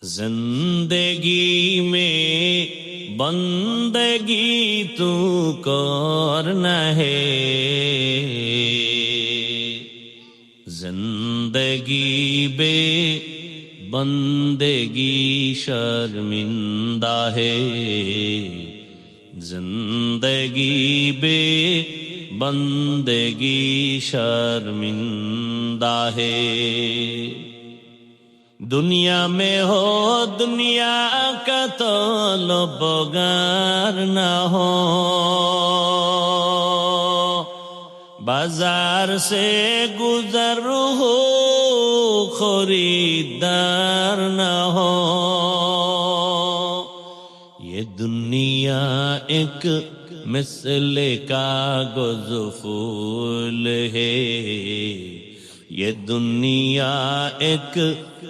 जिंदगी में बंदगी तू करना है, जिंदगी बे बंदगी शर्मिंदा है, जिंदगी बे बंदगी शर्मिंदा है। दुनिया में हो दुनिया का तो लोबगार न हो, बाजार से गुजर हो खरीदार न हो। ये दुनिया एक मिसले कागज फूल है, ये दुनिया एक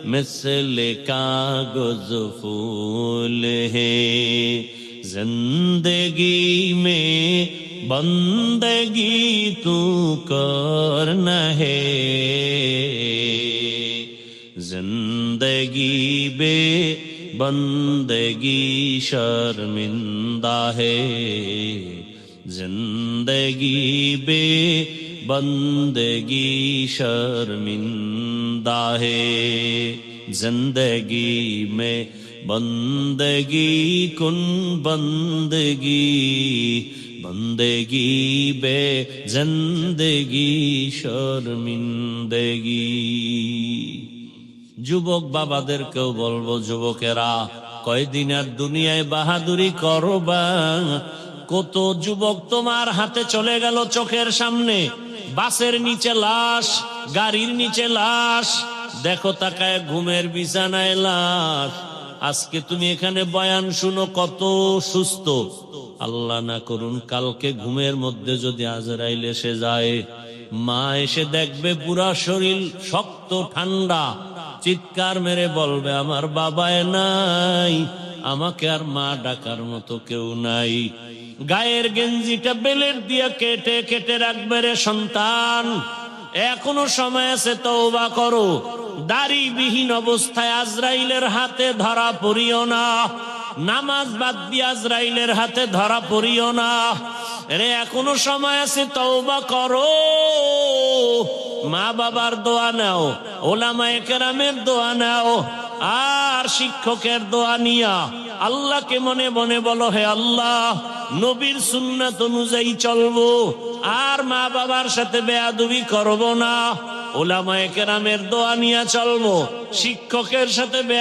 मिसले कागज फूल है। जिंदगी में बंदगी तू करना है, जिंदगी बे बंदगी शर्मिंदा है, जिंदगी बे बंदगी शर्मिंदा है। जिंदगी में बंदगी कुन बंदगी, बंदगी बे जिंदगी शर्मिंदगी। যুবক বাবাদেরকেও বলবো, যুবকেরা কয়দিন আর দুনিয়ায় বাহাদুরি করবা? কত যুবক তোমার হাতে চলে গেল চোখের সামনে, বাসের নিচে লাশ, গাড়ির নিচে লাশ, দেখো তাকায় ঘুমের বিছানায় লাশ। আজকে তুমি এখানে বয়ান শুনো কত সুস্থ, আল্লাহ না করুন কালকে ঘুমের মধ্যে যদি আজরাইল এসে যায়, মা এসে দেখবে পুরা শরীর শক্ত ঠান্ডা, চিৎকার মেরে বলবে আমার বাবায় নাই, আমাকে আর মা ডাকার মতো কেউ নাই। গায়ের গেঞ্জিটা বেলের দিয়ে কেটে কেটে রাখবে রে সন্তান, এখনো সময় আছে, তওবা করো। দাড়িবিহীন অবস্থায় আজরাইলের হাতে ধরা পড়িও না, নামাজ বাদ দিয়ে আজরাইলের হাতে ধরা পড়িও না রে, এখনো সময় আছে, তওবা করো। মা বাবার দোয়া নাও, ওলামায়ে কেরামের দোয়া নাও, আর শিক্ষকের দোয়া নিয়া আল্লাহকে মনে মনে বলো, হে আল্লাহ নবীর সুন্নাত অনুযায়ী চলবো, আর মা বাবার সাথে বেয়াদবি করব না, ওলামায়ে কেরামের দোয়া নিয়ে চলবো, শিক্ষকের সাথে